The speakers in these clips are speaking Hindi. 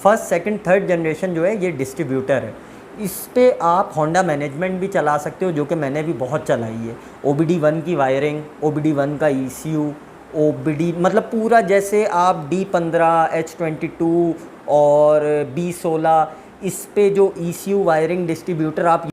फर्स्ट सेकंड थर्ड जनरेशन जो है ये डिस्ट्रीब्यूटर है। इस पे आप होंडा मैनेजमेंट भी चला सकते हो, जो कि मैंने भी बहुत चलाई है। OBD1 की वायरिंग, OBD1 का ECU, OBD मतलब पूरा, जैसे आप D15, H22 और B16 इस पे जो ECU वायरिंग डिस्ट्रीब्यूटर आप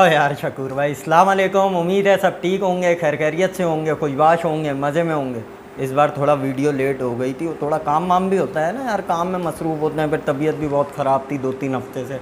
यार शकूर भाई, अस्सलाम वालेकुम। उम्मीद है सब ठीक होंगे, खैर खैरियत से होंगे, खुशबाश होंगे, मज़े में होंगे। इस बार थोड़ा वीडियो लेट हो गई थी, वो थोड़ा काम वाम भी होता है ना यार, काम में मसरूफ़ होते हैं, फिर तबीयत भी बहुत ख़राब थी 2-3 हफ्ते से।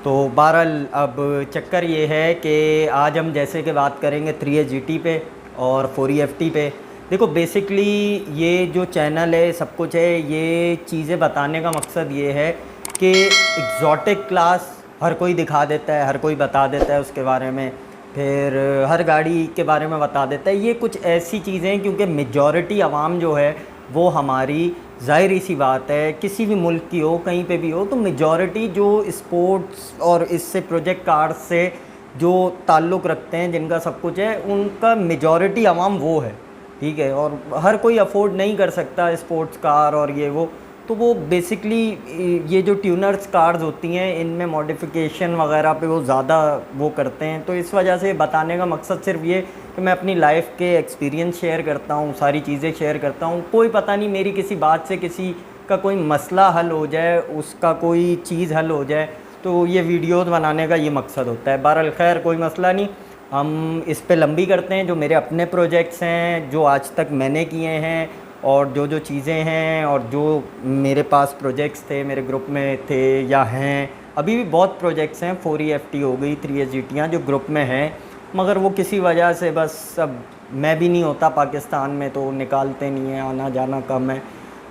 तो बहरहाल अब चक्कर ये है कि आज हम जैसे कि बात करेंगे 3S GT पे और 4E FT पे। देखो बेसिकली ये जो चैनल है, सब कुछ है, ये चीज़ें बताने का मकसद ये है कि एग्जॉटिक क्लास हर कोई दिखा देता है, हर कोई बता देता है उसके बारे में, फिर हर गाड़ी के बारे में बता देता है। ये कुछ ऐसी चीज़ें हैं क्योंकि मेजॉरिटी आवाम जो है वो हमारी, ज़ाहिर सी बात है, किसी भी मुल्क की हो, कहीं पे भी हो, तो मेजॉरिटी जो स्पोर्ट्स और इससे प्रोजेक्ट कार्स से जो ताल्लुक़ रखते हैं, जिनका सब कुछ है, उनका मेजॉरिटी आवाम वो है, ठीक है। और हर कोई अफोर्ड नहीं कर सकता स्पोर्ट्स कार और ये वो, तो वो बेसिकली ये जो ट्यूनर्स कार्स होती हैं, इनमें मॉडिफिकेशन वगैरह पे वो ज़्यादा वो करते हैं। तो इस वजह से बताने का मकसद सिर्फ ये कि मैं अपनी लाइफ के एक्सपीरियंस शेयर करता हूँ, सारी चीज़ें शेयर करता हूँ। कोई पता नहीं मेरी किसी बात से किसी का कोई मसला हल हो जाए, उसका कोई चीज़ हल हो जाए, तो ये वीडियोज़ बनाने का ये मकसद होता है। बहरहाल खैर कोई मसला नहीं, हम इस पे लंबी करते हैं। जो मेरे अपने प्रोजेक्ट्स हैं, जो आज तक मैंने किए हैं, और जो जो चीज़ें हैं, और जो मेरे पास प्रोजेक्ट्स थे, मेरे ग्रुप में थे या हैं, अभी भी बहुत प्रोजेक्ट्स हैं। 4E FT हो गई, 3S GT जो ग्रुप में हैं, मगर वो किसी वजह से बस अब मैं भी नहीं होता पाकिस्तान में, तो निकालते नहीं हैं, आना जाना कम है।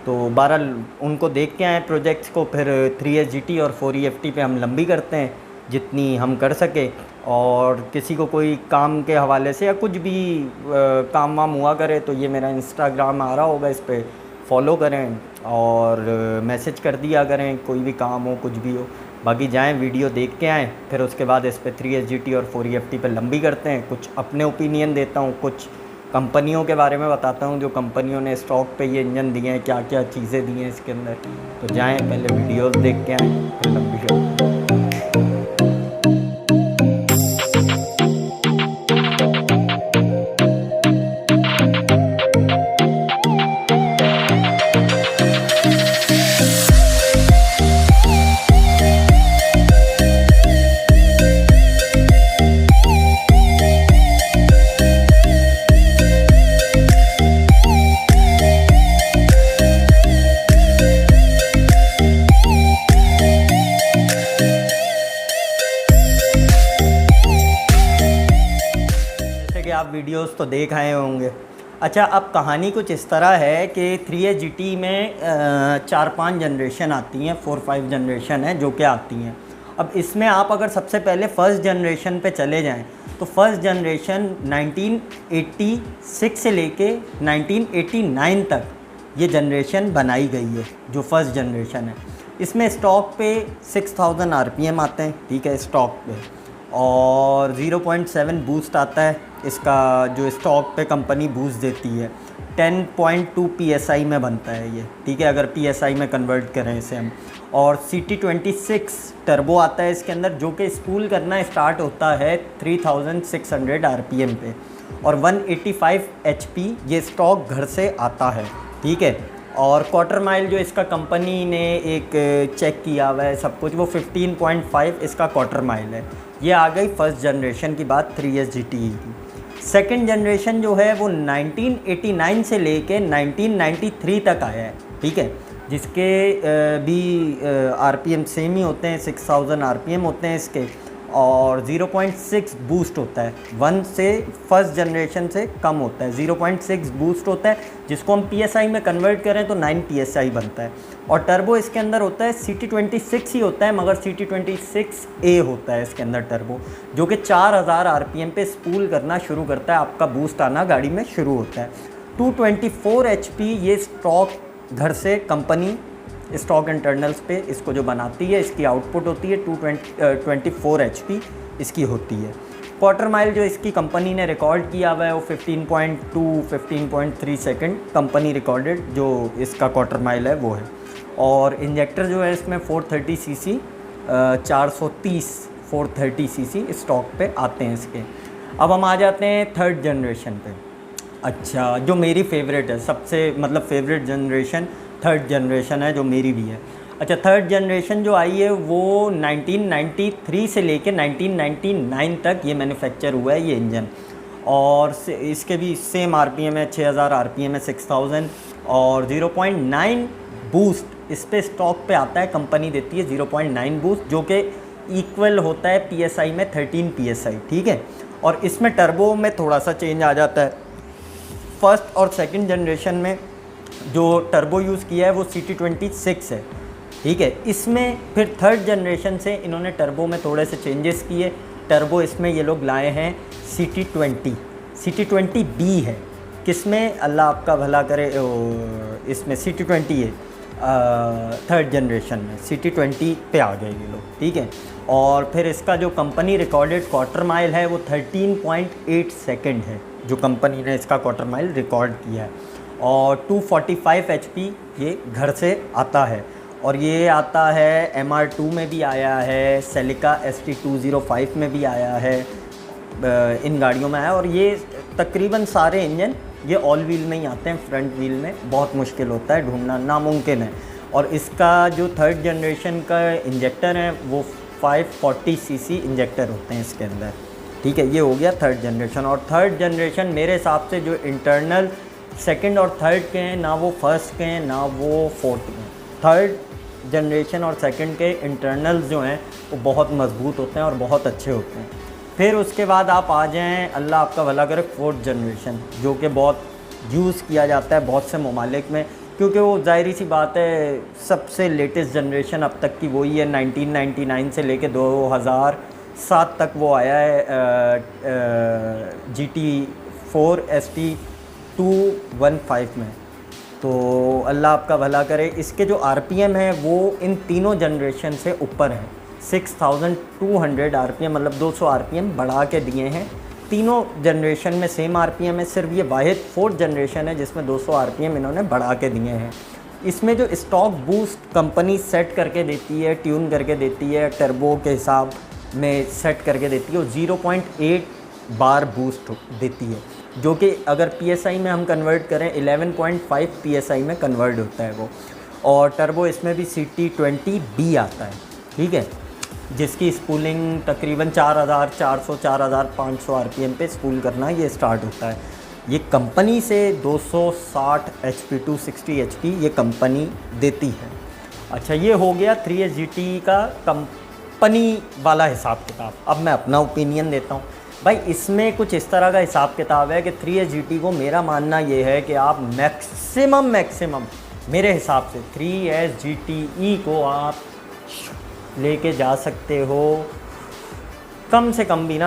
तो बहरहाल उनको देख के आए प्रोजेक्ट्स को, फिर 3S GT और 4E FT पे हम लंबी करते हैं जितनी हम कर सके। और किसी को कोई काम के हवाले से या कुछ भी काम वाम हुआ करे, तो ये मेरा इंस्टाग्राम आ रहा होगा, इस पर फॉलो करें और मैसेज कर दिया करें, कोई भी काम हो, कुछ भी हो। बाकी जाएं, वीडियो देख के आएँ, फिर उसके बाद इस पर 3S GT और 4E FT पे लंबी करते हैं। कुछ अपने ओपिनियन देता हूँ, कुछ कंपनियों के बारे में बताता हूँ, जो कंपनियों ने स्टॉक पे ये इंजन दिए हैं, क्या क्या चीज़ें दी हैं इसके अंदर। तो जाएँ, पहले वीडियोज़ देख के आएँ, फिर लंबी करते हैं। आप वीडियोस तो देख आए होंगे। अच्छा, अब कहानी कुछ इस तरह है कि 3S GT में 4-5 जनरेशन आती हैं, 4-5 जनरेशन है जो कि आती हैं। अब इसमें आप अगर सबसे पहले फ़र्स्ट जनरेशन पे चले जाएं, तो फ़र्स्ट जनरेशन 1986 से लेके 1989 तक ये जनरेशन बनाई गई है, जो फ़र्स्ट जनरेशन है। इसमें स्टॉक पे 6000 RPM आते हैं, ठीक है, स्टॉक पे, और 0.7 बूस्ट आता है इसका, जो स्टॉक पे कंपनी बूस्ट देती है। 10.2 PSI में बनता है ये, ठीक है, अगर PSI में कन्वर्ट करें इसे हम। और CT26 टर्बो आता है इसके अंदर, जो कि स्पूल करना स्टार्ट होता है 3600 RPM पे, और 185 HP ये स्टॉक घर से आता है, ठीक है। और क्वार्टर माइल जो इसका कंपनी ने एक चेक किया हुआ है सब कुछ, वो 15.5 इसका क्वार्टर माइल है। ये आ गई फर्स्ट जनरेशन की बात 3S GT की। सेकंड जनरेशन जो है वो 1989 से लेके 1993 तक आया है, ठीक है, जिसके भी RPM सेम ही होते हैं, 6000 RPM होते हैं इसके। और 0.6 बूस्ट होता है, 1 से फर्स्ट जनरेशन से कम होता है, 0.6 बूस्ट होता है, जिसको हम PSI में कन्वर्ट करें तो 9 PSI बनता है। और टर्बो इसके अंदर होता है CT26 ही होता है, मगर CT26A होता है इसके अंदर टर्बो, जो कि 4000 RPM पे स्पूल करना शुरू करता है, आपका बूस्ट आना गाड़ी में शुरू होता है। 224 HP ये स्टॉक घर से कंपनी स्टॉक इंटरनल्स पे इसको जो बनाती है, इसकी आउटपुट होती है 224 HP इसकी होती है। क्वार्टर माइल जो इसकी कंपनी ने रिकॉर्ड किया हुआ है वो 15.2 15.3 सेकंड कंपनी रिकॉर्डेड जो इसका क्वार्टर माइल है वो है। और इंजेक्टर जो है इसमें 430 cc 430 430 cc स्टॉक पे आते हैं इसके। अब हम आ जाते हैं थर्ड जनरेशन पे। अच्छा, जो मेरी फेवरेट है, सबसे मतलब फेवरेट जनरेशन थर्ड जनरेशन है, जो मेरी भी है। अच्छा, थर्ड जनरेशन जो आई है वो 1993 से लेके 1999 तक ये मैन्युफैक्चर हुआ है ये इंजन, और इसके भी सेम RPM है, 6000 RPM है, 6000, और 0.9 बूस्ट इस पे स्टॉक पे आता है, कंपनी देती है 0.9 बूस्ट, जो कि इक्वल होता है PSI में 13 PSI, ठीक है। और इसमें टर्बो में थोड़ा सा चेंज आ जाता है। फर्स्ट और सेकंड जनरेशन में जो टर्बो यूज़ किया है वो CT26 है, ठीक है। इसमें फिर थर्ड जनरेशन से इन्होंने टर्बो में थोड़े से चेंजेस किए। टर्बो इसमें ये लोग लाए हैं CT20B है, किसमें अल्लाह आपका भला करे, इसमें CT20 है, थर्ड जनरेशन में CT20 पे आ गए ये लोग, ठीक है। और फिर इसका जो कंपनी रिकॉर्डेड क्वार्टर माइल है वो 13.8 सेकंड है, जो कंपनी ने इसका क्वार्टर माइल रिकॉर्ड किया है। और 245 HP ये घर से आता है, और ये आता है MR2 में भी आया है, सेलिका ST205 में भी आया है, इन गाड़ियों में आया। और ये तकरीबन सारे इंजन ये ऑल व्हील में ही आते हैं, फ्रंट व्हील में बहुत मुश्किल होता है, ढूंढना नामुमकिन है। और इसका जो थर्ड जनरेशन का इंजेक्टर है वो 540 cc इंजेक्टर होते हैं इसके अंदर, ठीक है। ये हो गया थर्ड जनरेशन। और थर्ड जनरेशन मेरे हिसाब से जो इंटरनल सेकंड और थर्ड के हैं, ना वो फर्स्ट के हैं ना वो फोर्थ के हैं। थर्ड जनरेशन और सेकंड के इंटरनल्स जो हैं वो बहुत मजबूत होते हैं और बहुत अच्छे होते हैं। फिर उसके बाद आप आ जाएं, अल्लाह आपका भला करे, फोर्थ जनरेशन, जो कि बहुत यूज़ किया जाता है बहुत से ममालिक में, क्योंकि वो ज़ाहिर सी बात है सबसे लेटेस्ट जनरेशन अब तक की वही है। 1999 से लेके 2007 तक वो आया है, GT4 ST215 में। तो अल्लाह आपका भला करे, इसके जो RPM है वो इन तीनों जनरेशन से ऊपर है, 6200 RPM, मतलब 200 RPM बढ़ा के दिए हैं। तीनों जनरेशन में सेम RPM है, सिर्फ ये वाहिद फोर्थ जनरेशन है जिसमें 200 RPM इन्होंने बढ़ा के दिए हैं। इसमें जो स्टॉक बूस्ट कंपनी सेट करके देती है, ट्यून करके देती है, टर्बो के हिसाब में सेट करके देती है, वो 0.8 बार बूस्ट देती है, जो कि अगर PSI में हम कन्वर्ट करें 11.5 PSI में कन्वर्ट होता है वो। और टर्बो इसमें भी CT20B आता है, ठीक है, जिसकी स्पूलिंग तकरीबन 4400-4500 RPM पे स्पूल करना ये स्टार्ट होता है। ये कंपनी से 260 HP 260 HP ये कंपनी देती है। अच्छा, ये हो गया 3SGT का कंपनी वाला हिसाब किताब। अब मैं अपना ओपिनियन देता हूँ भाई। इसमें कुछ इस तरह का हिसाब किताब है कि 3SGT को मेरा मानना ये है कि आप मैक्सिमम मेरे हिसाब से 3SGTE को आप लेके जा सकते हो, कम से कम भी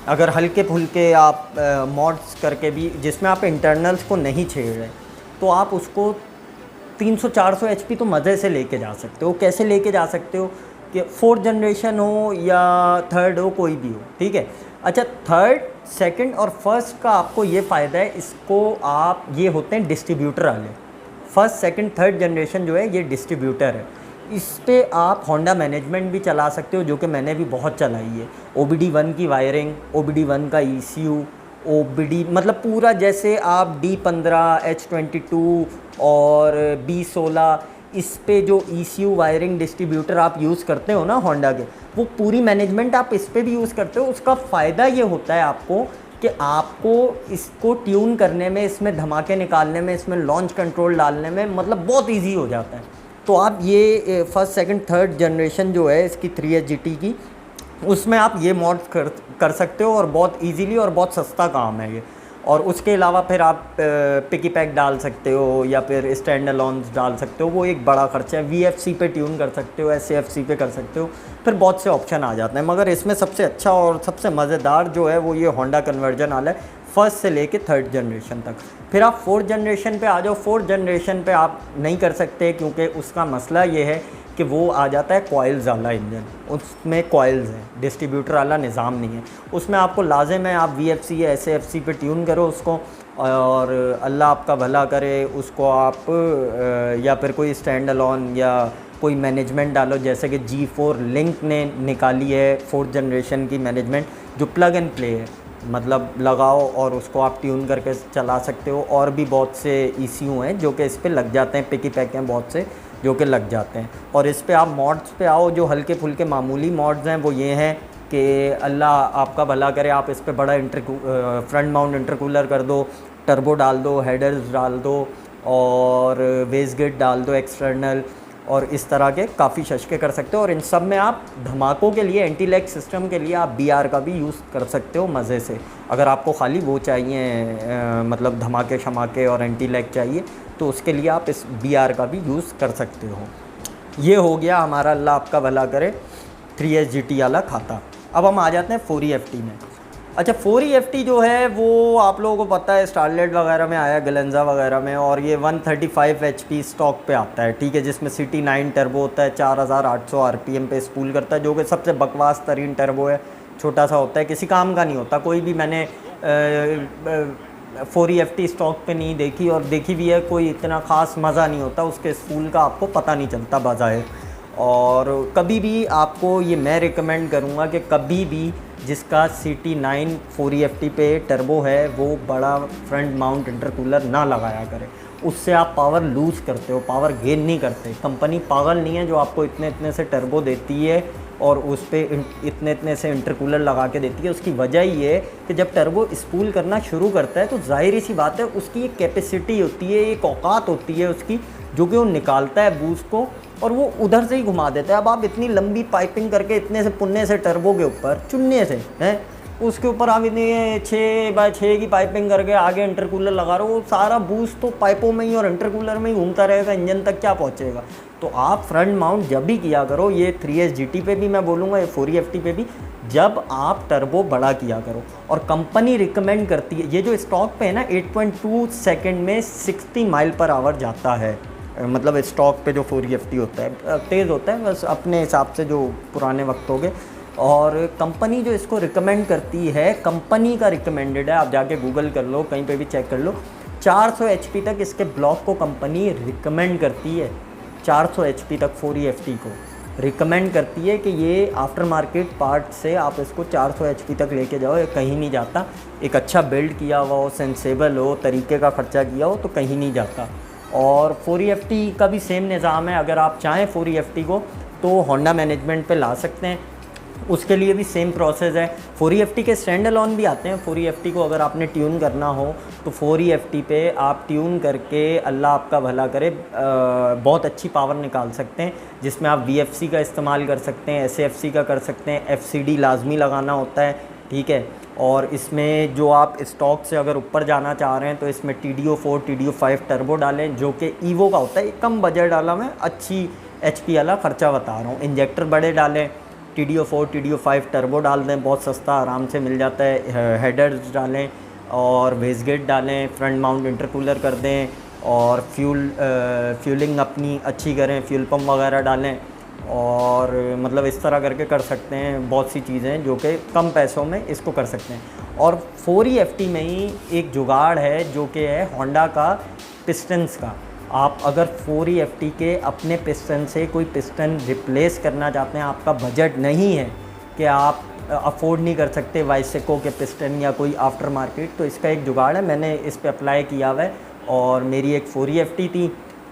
अगर हल्के फुल्के आप मॉड्स करके भी, जिसमें आप इंटरनल्स को नहीं छेड़ रहे, तो आप उसको 300-400 HP तो मज़े से लेके जा सकते हो। कैसे लेके जा सकते हो कि फोर्थ जनरेशन हो या थर्ड हो, कोई भी हो, ठीक है। अच्छा, थर्ड, सेकंड और फर्स्ट का आपको ये फ़ायदा है, इसको आप, ये होते हैं डिस्ट्रीब्यूटर वाले। फर्स्ट सेकंड थर्ड जनरेशन जो है ये डिस्ट्रीब्यूटर है। इस पे आप होंडा मैनेजमेंट भी चला सकते हो, जो कि मैंने भी बहुत चलाई है। OBD1 की वायरिंग, OBD1 का ECU, OBD मतलब पूरा, जैसे आप D15, H22 और B16 इस पे जो ECU वायरिंग डिस्ट्रीब्यूटर आप यूज़ करते हो ना होंडा के, वो पूरी मैनेजमेंट आप इस पे भी यूज़ करते हो। उसका फ़ायदा ये होता है आपको कि आपको इसको ट्यून करने में, इसमें धमाके निकालने में, इसमें लॉन्च कंट्रोल डालने में मतलब बहुत ईजी हो जाता है। तो आप ये फर्स्ट सेकंड थर्ड जनरेशन जो है इसकी 3SGT की, उसमें आप ये मॉड्स कर सकते हो और बहुत इजीली, और बहुत सस्ता काम है ये। और उसके अलावा फिर आप पिकी पैक डाल सकते हो या फिर स्टैंड अलोन्स डाल सकते हो, वो एक बड़ा खर्चा है। VFC पे ट्यून कर सकते हो, SAFC पे कर सकते हो, फिर बहुत से ऑप्शन आ जाते हैं। मगर इसमें सबसे अच्छा और सबसे मज़ेदार जो है वो ये होंडा कन्वर्जन वाला है, फर्स्ट से लेके थर्ड जनरेशन तक। फिर आप फोर्थ जनरेशन पे आ जाओ। फोर्थ जनरेशन पे आप नहीं कर सकते क्योंकि उसका मसला ये है कि वो आ जाता है कॉइल्स वाला इंजन, उसमें कॉइल्स हैं, डिस्ट्रीब्यूटर वाला निज़ाम नहीं है। उसमें आपको लाजिम है आप VFC या SAFC पे ट्यून करो उसको, और अल्लाह आपका भला करे उसको आप या फिर कोई स्टैंड अलोन या कोई मैनेजमेंट डालो, जैसे कि G4 लिंक ने निकाली है फोर्थ जनरेशन की मैनेजमेंट, जो प्लग एंड प्ले है, मतलब लगाओ और उसको आप ट्यून करके चला सकते हो। और भी बहुत से ECU हैं जो कि इस पे लग जाते हैं, पिकी पैक हैं बहुत से जो कि लग जाते हैं। और इस पे आप मॉड्स पे आओ, जो हल्के फुल्के मामूली मॉड्स हैं वो ये हैं कि अल्लाह आपका भला करे, आप इस पे बड़ा फ्रंट माउंट इंटरकूलर कर दो, टर्बो डाल दो, हेडर्स डाल दो और वेस्टगेट डाल दो एक्सटर्नल, और इस तरह के काफ़ी शशके कर सकते हो। और इन सब में आप धमाकों के लिए, एंटी लैग सिस्टम के लिए आप BR का भी यूज़ कर सकते हो मज़े से। अगर आपको खाली वो चाहिए मतलब धमाके शमाके और एंटी लैग चाहिए, तो उसके लिए आप इस BR का भी यूज़ कर सकते हो। ये हो गया हमारा, अल्लाह आपका भला करे, 3S GT वाला खाता। अब हम आ जाते हैं 4E-FT में। अच्छा, 4E-FT जो है वो आप लोगों को पता है स्टारलेट वगैरह में आया, गलेंजा वगैरह में, और ये 135 HP स्टॉक पे आता है, ठीक है, जिसमें CT9 टर्बो होता है, 4800 RPM पे स्पूल करता है, जो कि सबसे बकवास तरीन टर्बो है। छोटा सा होता है, किसी काम का नहीं होता। कोई भी मैंने 4E-FT स्टॉक पे नहीं देखी, और देखी भी है, कोई इतना ख़ास मज़ा नहीं होता उसके स्पूल का, आपको पता नहीं चलता बाज़ाहिर। और कभी भी आपको ये मैं रिकमेंड करूँगा कि कभी भी जिसका CT9 4E-FT पे टर्बो है वो बड़ा फ्रंट माउंट इंटरकूलर ना लगाया करे, उससे आप पावर लूज़ करते हो, पावर गेन नहीं करते। कंपनी पागल नहीं है जो आपको इतने इतने से टर्बो देती है और उस पर इतने इतने से इंटरकूलर लगा के देती है। उसकी वजह ये है कि जब टर्बो स्पूल करना शुरू करता है तो ज़ाहिर सी बात है उसकी एक कैपेसिटी होती है, एक औकात होती है उसकी, जो कि वो निकालता है बूस्ट को और वो उधर से ही घुमा देता है। अब आप इतनी लंबी पाइपिंग करके इतने से पुन्ने से टर्बो के ऊपर चुनने से हैं, उसके ऊपर आप इतनी 6x6 की पाइपिंग करके आगे इंटरकूलर लगा रहे हो, वो सारा बूस्ट तो पाइपों में ही और इंटरकूलर में ही घूमता रहेगा, इंजन तक क्या पहुँचेगा। तो आप फ्रंट माउंट जब भी किया करो, ये 3S GT पे भी मैं बोलूँगा, ये 4E-FT पे भी, जब आप टर्बो बड़ा किया करो। और कंपनी रिकमेंड करती है, ये जो स्टॉक पे है ना 8.2 सेकेंड में 60 माइल पर आवर जाता है, मतलब स्टॉक पे जो 4E-FT होता है तेज़ होता है बस अपने हिसाब से, जो पुराने वक्त हो गए। और कंपनी जो इसको रिकमेंड करती है, कंपनी का रिकमेंडेड है, आप जाके गूगल कर लो, कहीं पे भी चेक कर लो, 400 HP तक इसके ब्लॉक को कंपनी रिकमेंड करती है। 400 HP तक 4E-FT को रिकमेंड करती है कि ये आफ्टर मार्केट पार्ट से आप इसको 400 HP तक लेके जाओ, ये कहीं नहीं जाता। एक अच्छा बिल्ड किया हुआ हो, सेंसेबल हो, तरीके का ख़र्चा किया हो तो कहीं नहीं जाता। और 4E-FT का भी सेम निज़ाम है, अगर आप चाहें 4E-FT को तो होंडा मैनेजमेंट पे ला सकते हैं, उसके लिए भी सेम प्रोसेस है। 4E-FT के स्टैंड अलोन भी आते हैं। 4E-FT को अगर आपने ट्यून करना हो तो 4E-FT पे आप ट्यून करके अल्लाह आपका भला करे बहुत अच्छी पावर निकाल सकते हैं, जिसमें आप VFC का इस्तेमाल कर सकते हैं, SAFC का कर सकते हैं, FCD लाजमी लगाना होता है, ठीक है। और इसमें जो आप स्टॉक से अगर ऊपर जाना चाह रहे हैं तो इसमें TDO4 TDO5 टर्बो डालें, जो कि ईवो का होता है। कम बजट वाला मैं अच्छी HP वाला ख़र्चा बता रहा हूँ। इंजेक्टर बड़े डालें, TDO4 TDO5 टर्बो डाल दें, बहुत सस्ता आराम से मिल जाता है। हेडर्स डालें और वेस्टगेट डालें, फ्रंट माउंट इंटरकूलर कर दें और फ्यूलिंग अपनी अच्छी करें, फ्यूल पम्प वगैरह डालें, और मतलब इस तरह करके कर सकते हैं। बहुत सी चीज़ें जो कि कम पैसों में इसको कर सकते हैं। और 4E-FT में ही एक जुगाड़ है जो कि है होंडा का पिस्टन्स का। आप अगर 4E-FT के अपने पिस्टन से कोई पिस्टन रिप्लेस करना चाहते हैं, आपका बजट नहीं है कि आप अफोर्ड नहीं कर सकते वाइसेको के पिस्टन या कोई आफ्टर मार्केट, तो इसका एक जुगाड़ है, मैंने इस पे अप्लाई किया हुआ है। और मेरी एक 4E-FT थी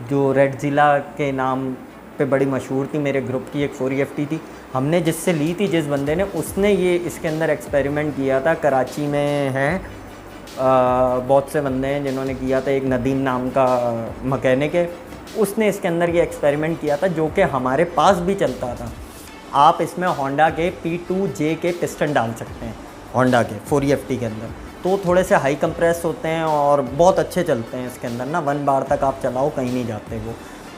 जो रेड ज़िला के नाम पे बड़ी मशहूर थी, मेरे ग्रुप की एक 4E-FT थी, हमने जिससे ली थी, जिस बंदे ने, उसने ये इसके अंदर एक्सपेरिमेंट किया था। कराची में हैं बहुत से बंदे हैं जिन्होंने किया था, एक नदीम नाम का मैकेनिक है, उसने इसके अंदर ये एक्सपेरिमेंट किया था जो कि हमारे पास भी चलता था। आप इसमें होंडा के P2J के पिस्टन डाल सकते हैं, होंडा के 4EFT के अंदर, तो थोड़े से हाई कंप्रेस होते हैं और बहुत अच्छे चलते हैं इसके अंदर ना, 1 बार तक आप चलाओ कहीं नहीं जाते वो।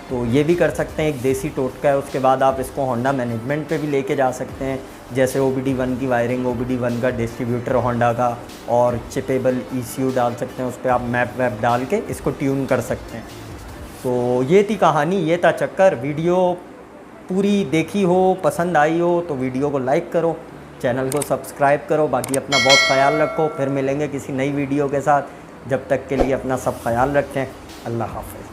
तो ये भी कर सकते हैं, एक देसी टोटका है। उसके बाद आप इसको होंडा मैनेजमेंट पे भी लेके जा सकते हैं, जैसे OBD1 की वायरिंग, OBD1 का डिस्ट्रीब्यूटर होंडा का, और चिपेबल ECU डाल सकते हैं उस पर, आप मैप वैप डाल के इसको ट्यून कर सकते हैं। तो ये थी कहानी, ये था चक्कर। वीडियो पूरी देखी हो, पसंद आई हो तो वीडियो को लाइक करो, चैनल को सब्सक्राइब करो, बाकी अपना बहुत ख्याल रखो। फिर मिलेंगे किसी नई वीडियो के साथ, जब तक के लिए अपना सब ख्याल रखें। अल्लाह हाफ़िज़।